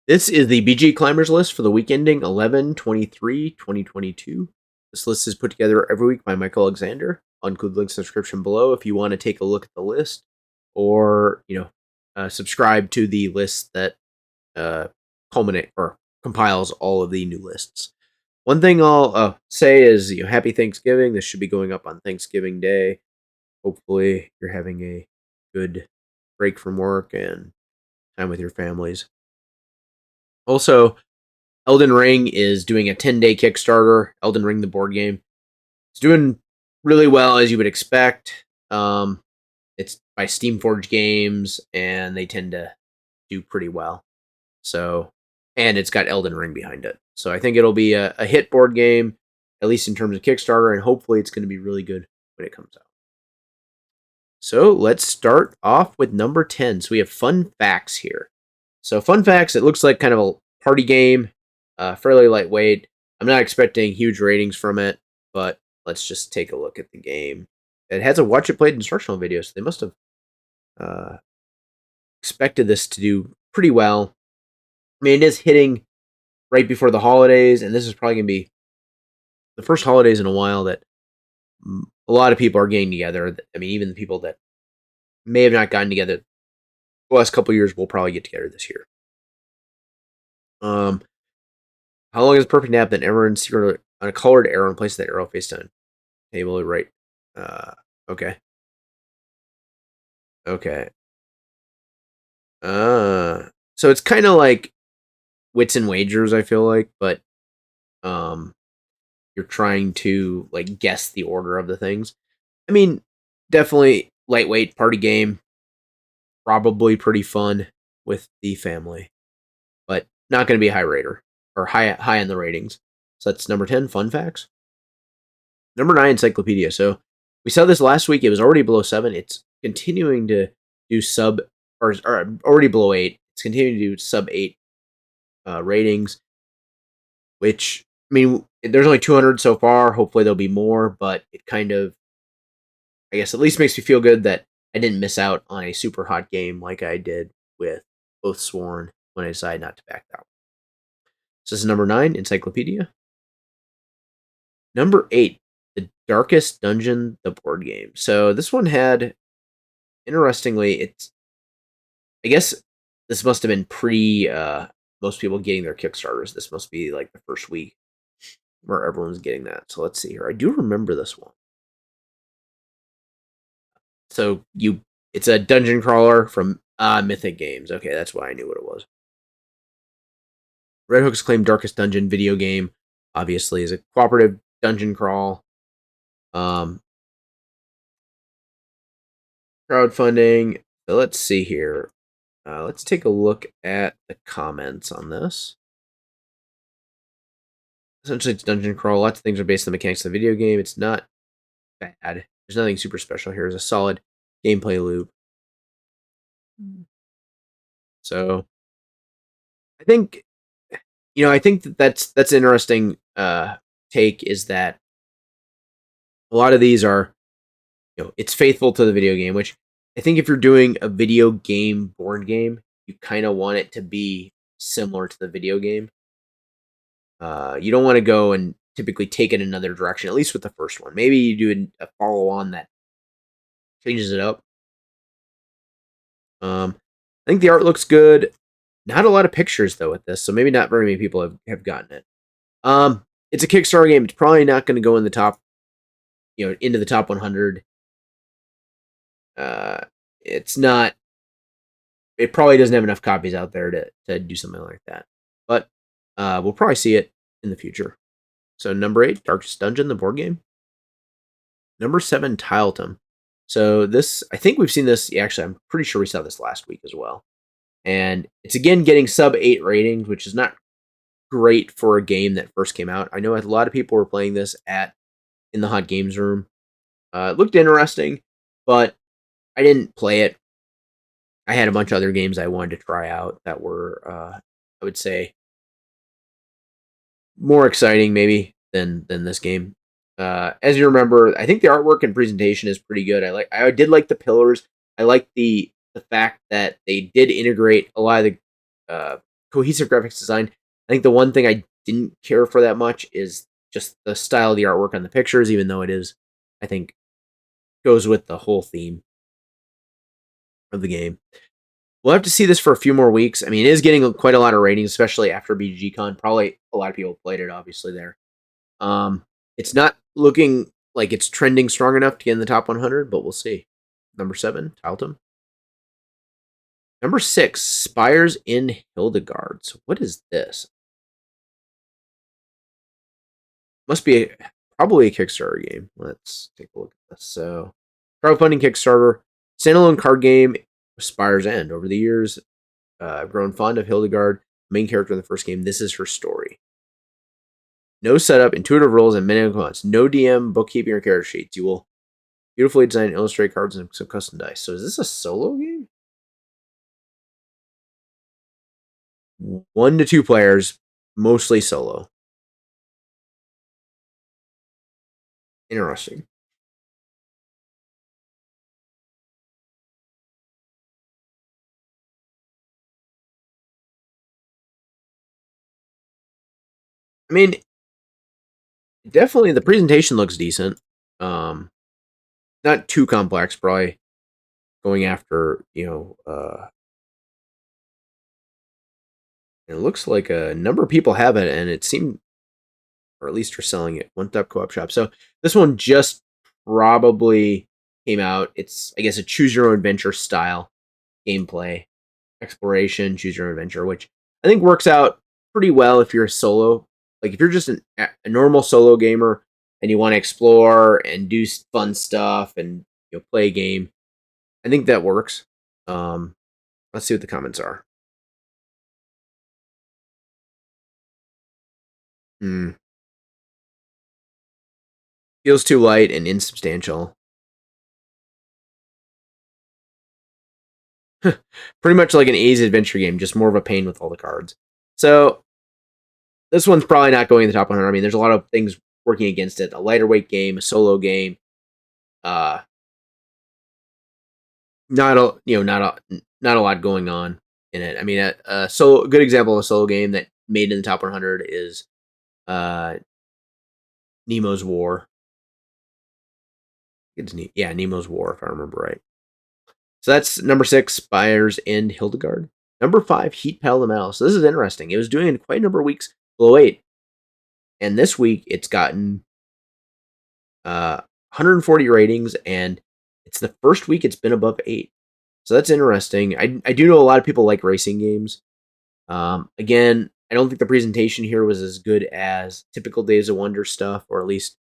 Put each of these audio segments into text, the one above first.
This is the BG Climbers list for the week ending 11/23/2022. This list is put together every week by Michael Alexander. I'll include links in the description below if you want to take a look at the list or, subscribe to the list that culminate or compiles all of the new lists. One thing I'll say is, happy Thanksgiving. This should be going up on Thanksgiving Day. Hopefully you're having a good break from work and time with your families. Also, Elden Ring is doing a 10-day Kickstarter. Elden Ring, the board game. It's doing really well, as you would expect. It's by Steamforged Games, and they tend to do pretty well. So, and it's got Elden Ring behind it. So I think it'll be a hit board game, at least in terms of Kickstarter, and hopefully it's going to be really good when it comes out. So let's start off with number 10. So we have Fun Facts here. So Fun Facts, it looks like kind of a party game, fairly lightweight. I'm not expecting huge ratings from it, but let's just take a look at the game. It has a watch it played instructional video, so they must have expected this to do pretty well. I mean, it is hitting right before the holidays, and this is probably going to be the first holidays in a while that a lot of people are getting together. I mean, even the people that may have not gotten together the last couple years will probably get together this year. How long is a perfect nap? Then ever in secret on a colored arrow and place that arrow face down. Table right. Okay. Okay. So it's kind of like Wits and Wagers, I feel like, but you're trying to like guess the order of the things. I mean, definitely lightweight party game. Probably pretty fun with the family, but not going to be a high rater or high in the ratings. So that's number 10, Fun Facts. Number 9, Encyclopedia. So we saw this last week. It was already below 7. It's continuing to do sub or already below 8. It's continuing to do sub 8 ratings, which, I mean, there's only 200 so far. Hopefully there'll be more, but it kind of, I guess, at least makes me feel good that I didn't miss out on a super hot game like I did with Oathsworn when I decided not to back that one. So this is number 9, Encyclopedia. Number 8, The Darkest Dungeon, the board game. So this one had, interestingly, I guess this must have been pre most people getting their Kickstarters. This must be like the first week where everyone's getting that. So let's see here. I do remember this one. So it's a dungeon crawler from Mythic Games. Okay, that's why I knew what it was. Red Hook's claimed Darkest Dungeon video game, obviously, is a cooperative dungeon crawl. Crowdfunding. So let's see here. Let's take a look at the comments on this. Essentially, it's dungeon crawl. Lots of things are based on the mechanics of the video game. It's not bad. There's nothing super special here. It's a solid gameplay loop. So I think, I think that's interesting take, is that a lot of these are, it's faithful to the video game, which I think if you're doing a video game board game, you kind of want it to be similar to the video game. You don't want to go and typically take it another direction, at least with the first one. Maybe you do a follow-on that changes it up. I think the art looks good. Not a lot of pictures, though, with this, so maybe not very many people have gotten it. It's a Kickstarter game. It's probably not going to go in the top, into the top 100. It's not. It probably doesn't have enough copies out there to do something like that. But we'll probably see it in the future. So number 8, Darkest Dungeon, the board game. Number 7, Tiletum. So this, I think we've seen this. Actually, I'm pretty sure we saw this last week as well. And it's again getting sub 8 ratings, which is not great for a game that first came out. I know a lot of people were playing this in the Hot Games room. It looked interesting, but I didn't play it. I had a bunch of other games I wanted to try out that were, I would say, more exciting maybe than this game. As you remember, I think the artwork and presentation is pretty good. I did like the pillars. I like the fact that they did integrate a lot of the cohesive graphics design. I think the one thing I didn't care for that much is just the style of the artwork on the pictures, even though it is, I think, goes with the whole theme of the game. We'll have to see this for a few more weeks. I mean, it is getting quite a lot of ratings, especially after BGCon. Probably a lot of people played it, obviously, there. It's not looking like it's trending strong enough to get in the top 100, but we'll see. Number 7, Taltum. Number 6, Spies in Hildegards. What is this? Must be probably a Kickstarter game. Let's take a look at this. So, crowdfunding Kickstarter, standalone card game, Spies End. Over the years, I've grown fond of Hildegard, main character in the first game. This is her story. No setup, intuitive rules, and many commands. No DM, bookkeeping, or character sheets. You will beautifully design and illustrate cards and some custom dice. So is this a solo game? 1 to 2 players, mostly solo. Interesting. I mean, definitely the presentation looks decent. Not too complex, probably going after, it looks like a number of people have it, and it seemed, or at least are selling it. One Stop Co-op Shop. So this one just probably came out. It's, I guess, a choose your own adventure style gameplay, exploration, choose your own adventure, which I think works out pretty well if you're a solo. Like if you're just a normal solo gamer and you want to explore and do fun stuff and play a game, I think that works. Let's see what the comments are. Feels too light and insubstantial. Pretty much like an easy adventure game, just more of a pain with all the cards. So this one's probably not going in the top 100. I mean, there's a lot of things working against it. A lighter weight game, a solo game. Not a lot going on in it. I mean, a good example of a solo game that made in the top 100 is Nemo's War. Nemo's War, if I remember right. So that's number 6, Spies in Hildegard. Number 5, Heat Pedal the Metal. So this is interesting. It was doing in quite a number of weeks below 8. And this week, it's gotten 140 ratings, and it's the first week it's been above 8. So that's interesting. I do know a lot of people like racing games. Again, I don't think the presentation here was as good as typical Days of Wonder stuff, or at least,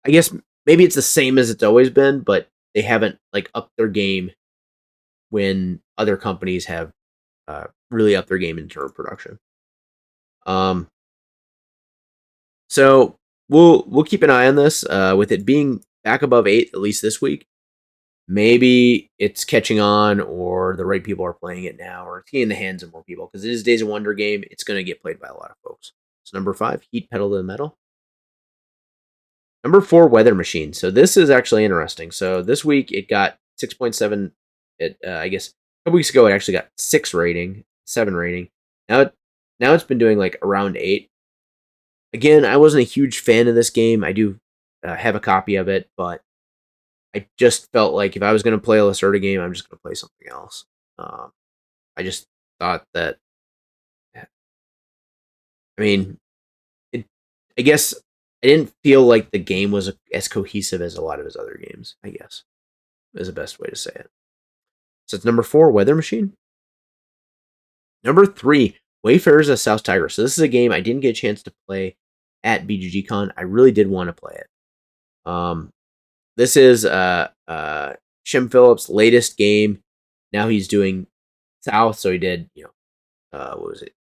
I guess maybe it's the same as it's always been, but they haven't upped their game when other companies have really upped their game in terms of production. So we'll keep an eye on this. With it being back above 8, at least this week, maybe it's catching on, or the right people are playing it now, or it's getting in the hands of more people, because it is a Days of Wonder game. It's going to get played by a lot of folks. So number 5, Heat Pedal to the Metal. Number 4, Weather Machine. So this is actually interesting. So this week it got 6.7. I guess a couple weeks ago it actually got 7 rating. Now it's been doing around 8. Again, I wasn't a huge fan of this game. I do have a copy of it, but I just felt like if I was going to play a Lacerda game, I'm just going to play something else. I just thought that, I mean, I guess I didn't feel like the game was as cohesive as a lot of his other games, I guess, is the best way to say it. So it's number 4, Weather Machine. Number 3, Wayfarers of South Tigris. So this is a game I didn't get a chance to play at BGGCon. I really did want to play it. This is Shem Phillips' latest game. Now he's doing South, so he did, what was it?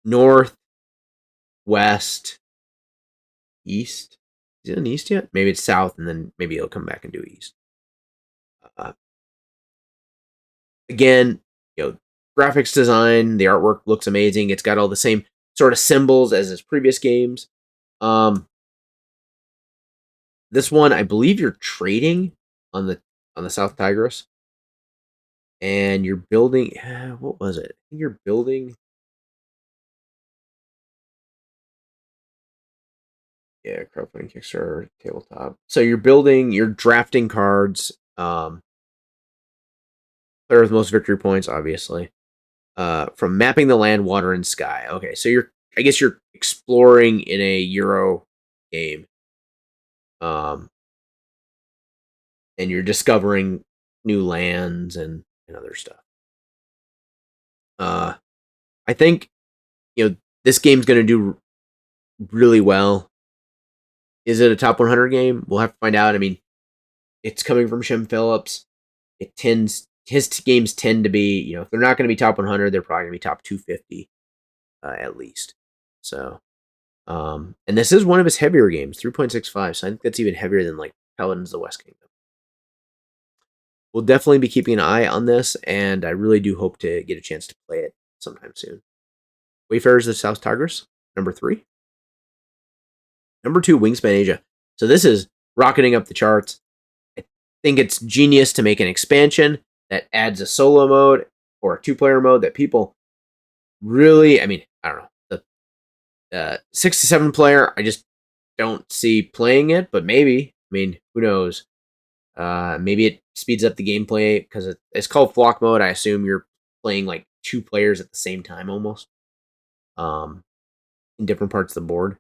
North, West, East. Is it in East yet? Maybe it's South, and then maybe he'll come back and do East. Again, graphics design, the artwork looks amazing. It's got all the same sort of symbols as his previous games. This one, I believe you're trading on the South Tigris, and you're building. What was it? I think you're building Yeah, crowdfunding, Kickstarter, tabletop. So you're drafting cards. Player with most victory points, obviously. From mapping the land, water, and sky. Okay, so I guess you're exploring in a Euro game. And you're discovering new lands and other stuff. I think this game's going to do really well. Is it a top 100 game? We'll have to find out. I mean, it's coming from Shem Phillips. His games tend to be, if they're not going to be top 100, they're probably going to be top 250 at least. So, and this is one of his heavier games, 3.65. So I think that's even heavier than like Paladins of the West Kingdom. We'll definitely be keeping an eye on this, and I really do hope to get a chance to play it sometime soon. Wayfarers of South Tigris, number 3. Number 2, Wingspan Asia. So this is rocketing up the charts. I think it's genius to make an expansion that adds a solo mode or a 2-player mode that people really, I don't know, the 6 to 7 player, I just don't see playing it, but maybe. Who knows? Maybe it speeds up the gameplay because it's called flock mode. I assume you're playing like 2 players at the same time almost, in different parts of the board,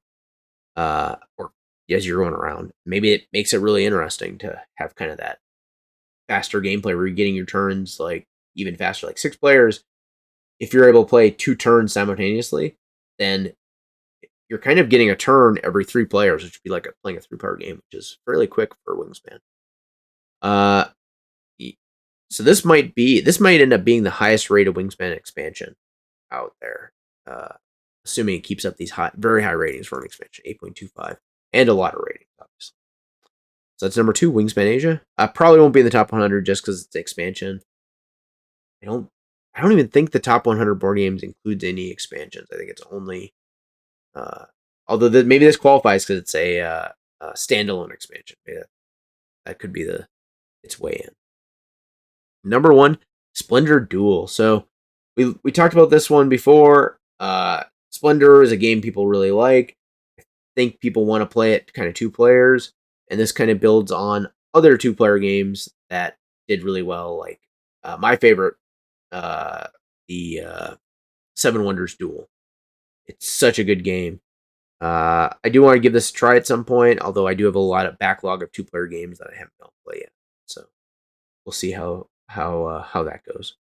or as you're going around. Maybe it makes it really interesting to have kind of that faster gameplay where you're getting your turns like even faster, like 6 players. If you're able to play 2 turns simultaneously, then you're kind of getting a turn every 3 players, which would be like playing a 3-player game, which is fairly quick for Wingspan. So this might end up being the highest rated Wingspan expansion out there, assuming it keeps up these very high ratings for an expansion, 8.25, and a lot of ratings, obviously. So that's number 2, Wingspan Asia. I probably won't be in the top 100 just because it's expansion. I don't even think the top 100 board games includes any expansions. I think it's only, although maybe this qualifies because it's a standalone expansion. Maybe that could be its way in. Number 1, Splendor Duel. So we talked about this one before. Splendor is a game people really like. I think people want to play it kind of 2 players, and this kind of builds on other 2-player games that did really well. Like my favorite, the 7 Wonders Duel. It's such a good game. I do want to give this a try at some point, although I do have a lot of backlog of 2-player games that I haven't been able to play yet. So we'll see how that goes.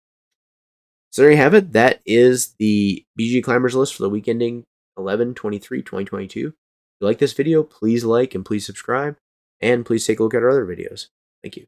So there you have it. That is the BG Climbers list for the week ending 11/23/2022. If you like this video, please like and please subscribe, and please take a look at our other videos. Thank you.